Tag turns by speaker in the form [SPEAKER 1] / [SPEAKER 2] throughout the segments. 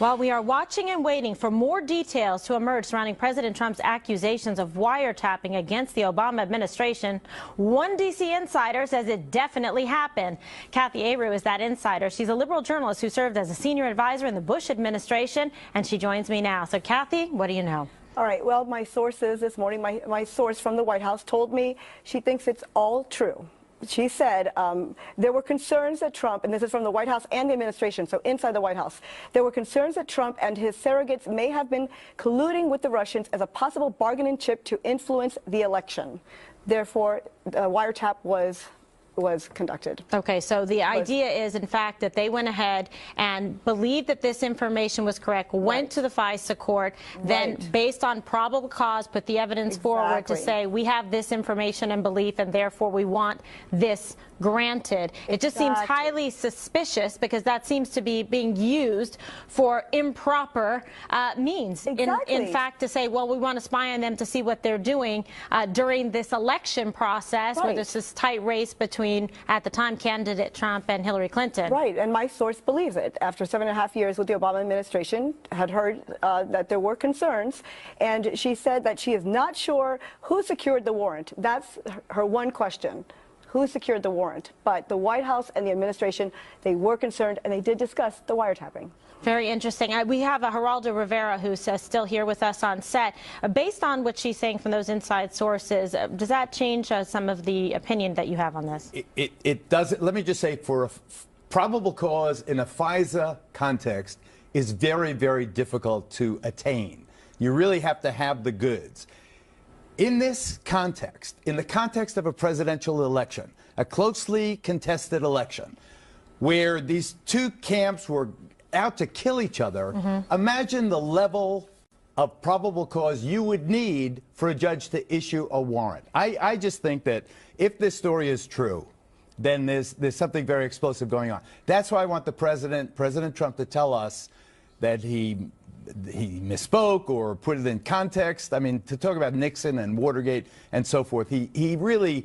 [SPEAKER 1] While we are watching and waiting for more details to emerge surrounding President Trump's accusations of wiretapping against the Obama administration, one D.C. insider says it definitely happened. Kathy Aru is that insider. She's a liberal journalist who served as a senior advisor in the Bush administration, and she joins me now. So, Kathy, what do you know?
[SPEAKER 2] All right. Well, my sources this morning, my source from the White House told me she thinks it's all true. She said there were concerns that Trump, and this is from the White House and the administration, so inside the White House, there were concerns that Trump and his surrogates may have been colluding with the Russians as a possible bargaining chip to influence the election. Therefore, the wiretap was conducted.
[SPEAKER 1] Okay, so the idea is, in fact, that they went ahead and believed that this information was correct, went to the FISA court, then, based on probable cause, put the evidence forward to say, we have this information and belief, and therefore we want this granted. It just seems highly suspicious because that seems to be being used for improper means. In fact, to say, well, we want to spy on them to see what they're doing during this election process where there's this tight race between, at the time, candidate Trump and Hillary Clinton.
[SPEAKER 2] Right, and my source believes it. After 7.5 years with the Obama administration, had heard that there were concerns, and she said that she is not sure who secured the warrant. That's her one question. Who secured the warrant? But the White House and the administration, they were concerned, and they did discuss the wiretapping.
[SPEAKER 1] Very interesting. We have Geraldo Rivera, who's still here with us on set. Based on what she's saying from those inside sources, does that change some of the opinion that you have on this?
[SPEAKER 3] It doesn't. Let me just say, for a probable cause in a FISA context is very, very difficult to attain. You really have to have the goods. In this context, in the context of a presidential election, a closely contested election, where these two camps were out to kill each other, imagine the level of probable cause you would need for a judge to issue a warrant. I just think that if this story is true, then there's something very explosive going on. That's why I want the President Trump, to tell us that he misspoke or put it in context. I mean, to talk about Nixon and Watergate and so forth, he really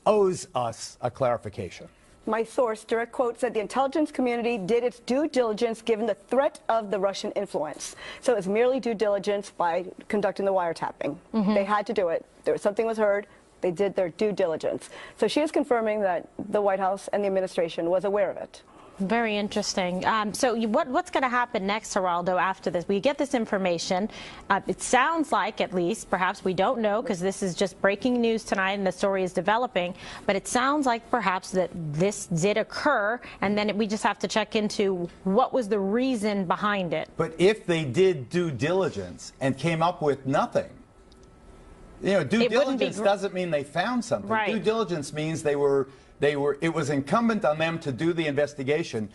[SPEAKER 3] owes us a clarification.
[SPEAKER 2] My source, direct quote, said the intelligence community did its due diligence given the threat of the Russian influence. So it's merely due diligence by conducting the wiretapping. They had to do it. Something was heard. They did their due diligence. So she is confirming that the White House and the administration was aware of it.
[SPEAKER 1] Very interesting. So what's going to happen next, Geraldo, after this? We get this information. It sounds like, at least, perhaps we don't know because this is just breaking news tonight and the story is developing, but it sounds like perhaps that this did occur, and then we just have to check into what was the reason behind it.
[SPEAKER 3] But if they did due diligence and came up with nothing, you know, due diligence doesn't mean they found something. Due diligence means it was incumbent on them to do the investigation.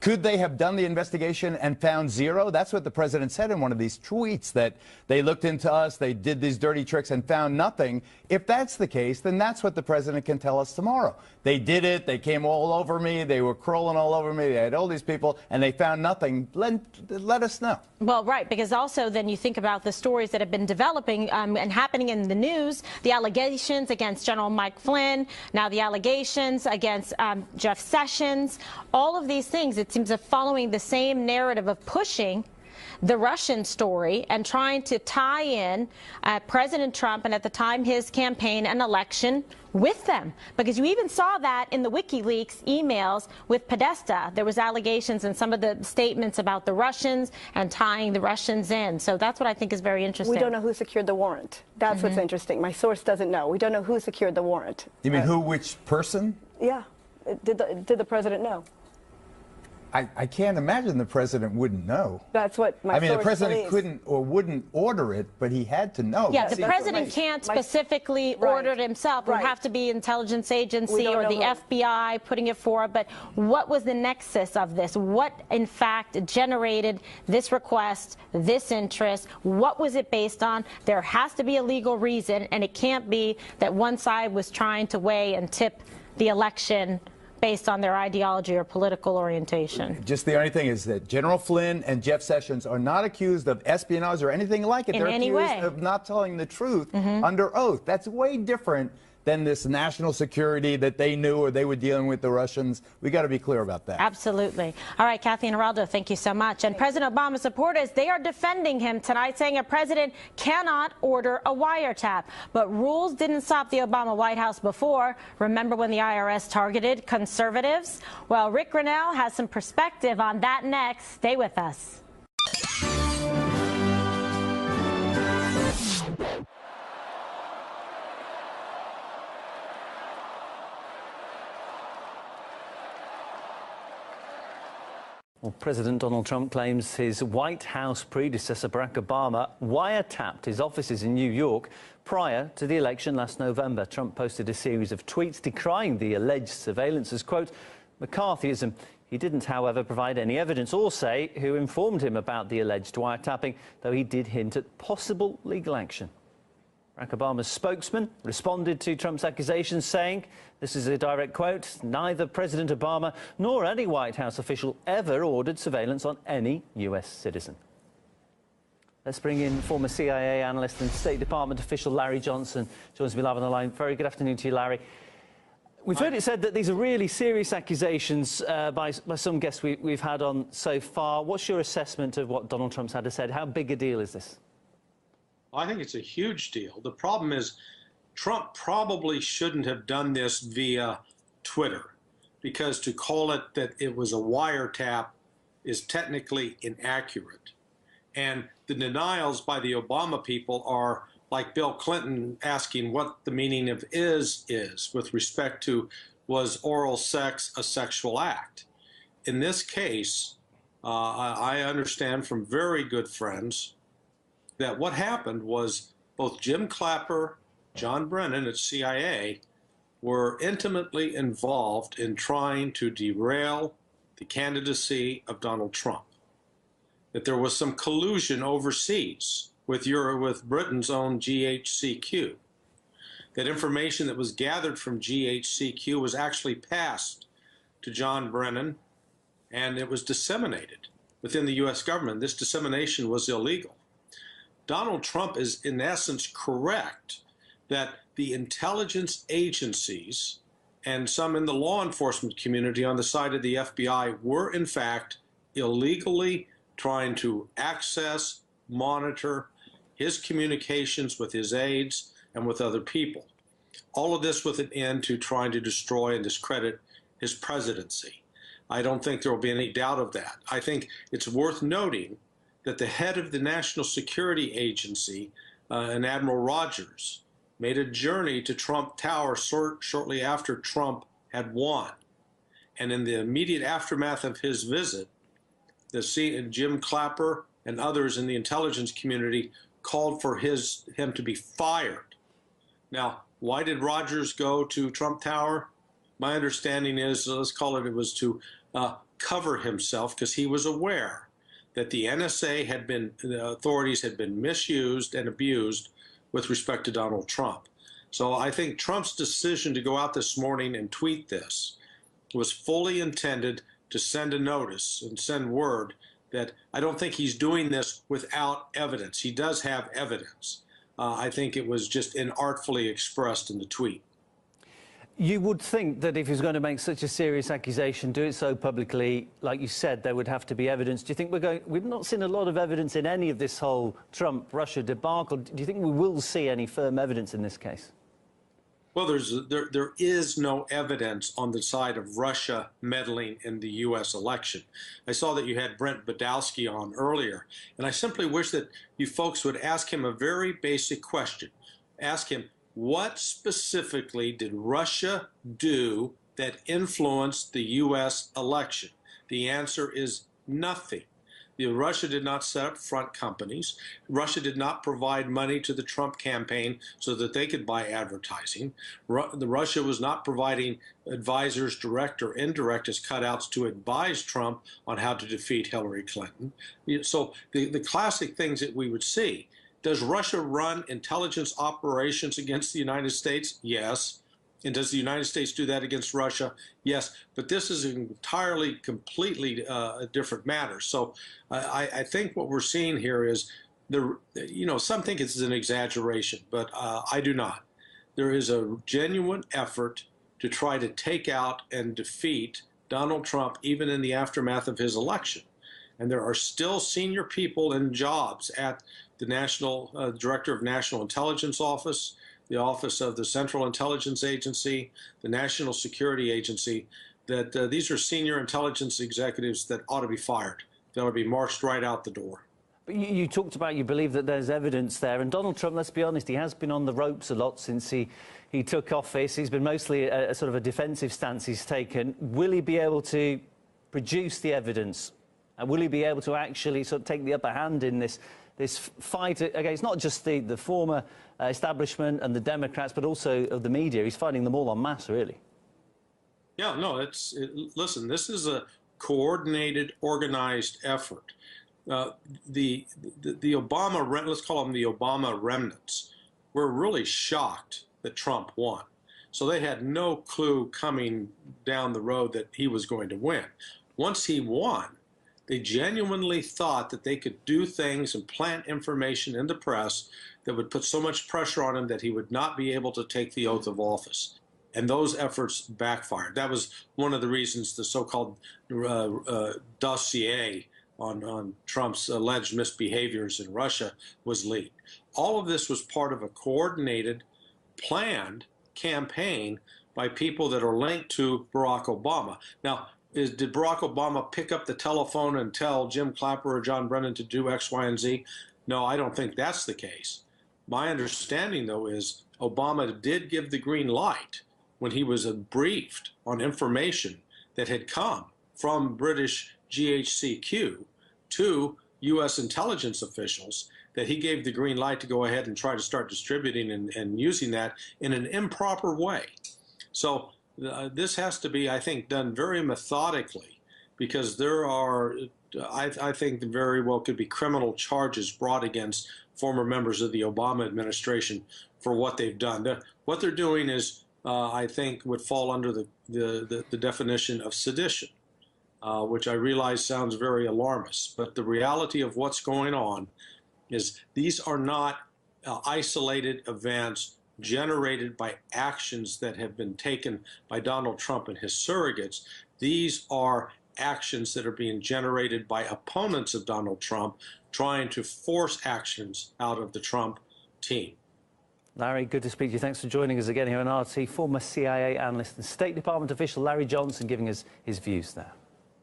[SPEAKER 3] Could they have done the investigation and found zero? That's what the president said in one of these tweets, that they looked into us, they did these dirty tricks and found nothing. If that's the case, then that's what the president can tell us tomorrow. They did it, they came all over me, they were crawling all over me, they had all these people, and they found nothing. Let us know.
[SPEAKER 1] Well, right, because also then you think about the stories that have been developing and happening in the news, the allegations against General Mike Flynn, now the allegations against Jeff Sessions, all of these things, it seems, are following the same narrative of pushing the Russian story and trying to tie in President Trump and, at the time, his campaign and election with them. Because you even saw that in the WikiLeaks emails with Podesta. There was allegations and some of the statements about the Russians and tying the Russians in. So that's what I think is very interesting.
[SPEAKER 2] We don't know who secured the warrant. That's what's interesting. My source doesn't know. We don't know who secured the warrant.
[SPEAKER 3] You mean who, which person?
[SPEAKER 2] Yeah. Did the president know?
[SPEAKER 3] I can't imagine the president wouldn't know.
[SPEAKER 2] That's what my source
[SPEAKER 3] the president
[SPEAKER 2] believes.
[SPEAKER 3] couldn't or wouldn't order it, but he had to know.
[SPEAKER 1] Yeah, the president can't specifically order it himself. It would have to be intelligence agency or the FBI putting it forward. But what was the nexus of this? What, in fact, generated this request, this interest? What was it based on? There has to be a legal reason, and it can't be that one side was trying to weigh and tip the election based on their ideology or political orientation.
[SPEAKER 3] Just the only thing is that General Flynn and Jeff Sessions are not accused of espionage or anything like it. They're accused of not telling the truth under oath. That's way different than this national security that they knew or they were dealing with the Russians. We got to be clear about that.
[SPEAKER 1] Absolutely. All right, Kathy and Geraldo, thank you so much. And President Obama's supporters, they are defending him tonight, saying a president cannot order a wiretap. But rules didn't stop the Obama White House before. Remember when the IRS targeted conservatives? Well, Rick Grinnell has some perspective on that next. Stay with us.
[SPEAKER 4] Well, President Donald Trump claims his White House predecessor, Barack Obama, wiretapped his offices in New York prior to the election last November. Trump posted a series of tweets decrying the alleged surveillance as, quote, McCarthyism. He didn't, however, provide any evidence or say who informed him about the alleged wiretapping, though he did hint at possible legal action. Barack Obama's spokesman responded to Trump's accusations, saying, this is a direct quote, neither President Obama nor any White House official ever ordered surveillance on any U.S. citizen. Let's bring in former CIA analyst and State Department official Larry Johnson. Joins me live on the line. Very good afternoon to you, Larry. We've heard it said that these are really serious accusations by some guests we've had on so far. What's your assessment of what Donald Trump's had to say? How big a deal is this?
[SPEAKER 5] I think it's a huge deal. The problem is Trump probably shouldn't have done this via Twitter, because to call it that it was a wiretap is technically inaccurate. And the denials by the Obama people are like Bill Clinton asking what the meaning of is with respect to, was oral sex a sexual act? In this case, I understand from very good friends that what happened was both Jim Clapper, John Brennan at CIA were intimately involved in trying to derail the candidacy of Donald Trump. That there was some collusion overseas with Britain's own GHCQ. That information that was gathered from GHCQ was actually passed to John Brennan, and it was disseminated within the U.S. government. This dissemination was illegal. Donald Trump is, in essence, correct that the intelligence agencies and some in the law enforcement community on the side of the FBI were, in fact, illegally trying to access, monitor his communications with his aides and with other people. All of this with an end to trying to destroy and discredit his presidency. I don't think there will be any doubt of that. I think it's worth noting that the head of the National Security Agency, and Admiral Rogers, made a journey to Trump Tower shortly after Trump had won. And in the immediate aftermath of his visit, Jim Clapper and others in the intelligence community called for him to be fired. Now, why did Rogers go to Trump Tower? My understanding is, let's call it, it was to cover himself, because he was aware that the NSA the authorities had been misused and abused with respect to Donald Trump. So I think Trump's decision to go out this morning and tweet this was fully intended to send a notice and send word that I don't think he's doing this without evidence. He does have evidence. I think it was just inartfully expressed in the tweet.
[SPEAKER 4] You would think that if he's going to make such a serious accusation, do it so publicly, like you said, there would have to be evidence. Do you think we've not seen a lot of evidence in any of this whole Trump-Russia debacle. Do you think we will see any firm evidence in this case?
[SPEAKER 5] Well, there is no evidence on the side of Russia meddling in the U.S. election. I saw that you had Brent Badowski on earlier, and I simply wish that you folks would ask him a very basic question. Ask him, what specifically did Russia do that influenced the U.S. election? The answer is nothing. Russia did not set up front companies. Russia did not provide money to the Trump campaign so that they could buy advertising. Russia was not providing advisors, direct or indirect, as cutouts to advise Trump on how to defeat Hillary Clinton. So the classic things that we would see. Does Russia run intelligence operations against the United States? Yes. And does the United States do that against Russia? Yes. But this is an entirely, completely different matter. So I think what we're seeing here is, some think it's an exaggeration, but I do not. there is a genuine effort to try to take out and defeat Donald Trump, even in the aftermath of his election. And there are still senior people in jobs at the National Director of National Intelligence Office, the Office of the Central Intelligence Agency, the National Security Agency, that these are senior intelligence executives that ought to be fired. They ought to be marched right out the door.
[SPEAKER 4] But you talked about you believe that there's evidence there, and Donald Trump, let's be honest, he has been on the ropes a lot since he took office. He's been mostly a sort of a defensive stance he's taken. Will he be able to produce the evidence? And will he be able to actually sort of take the upper hand in this fight against not just the former establishment and the Democrats, but also of the media? He's fighting them all en masse, really.
[SPEAKER 5] Yeah, no, listen, this is a coordinated, organized effort. The Obama, let's call them the Obama remnants, were really shocked that Trump won. So they had no clue coming down the road that he was going to win. Once he won, they genuinely thought that they could do things and plant information in the press that would put so much pressure on him that he would not be able to take the oath of office. And those efforts backfired. That was one of the reasons the so-called dossier on Trump's alleged misbehaviors in Russia was leaked. All of this was part of a coordinated, planned campaign by people that are linked to Barack Obama. Now, did Barack Obama pick up the telephone and tell Jim Clapper or John Brennan to do X, Y, and Z? No, I don't think that's the case. My understanding, though, is Obama did give the green light when he was briefed on information that had come from British GHQC to U.S. intelligence officials, that he gave the green light to go ahead and try to start distributing and using that in an improper way. So this has to be, I think, done very methodically, because there are, I think, very well could be criminal charges brought against former members of the Obama administration for what they've done. What they're doing is, I think, would fall under the definition of sedition, which I realize sounds very alarmist. But the reality of what's going on is these are not isolated events generated by actions that have been taken by Donald Trump and his surrogates. These are actions that are being generated by opponents of Donald Trump trying to force actions out of the Trump team.
[SPEAKER 4] Larry, good to speak to you. Thanks for joining us again here on RT. Former CIA analyst and State Department official Larry Johnson giving us his views there.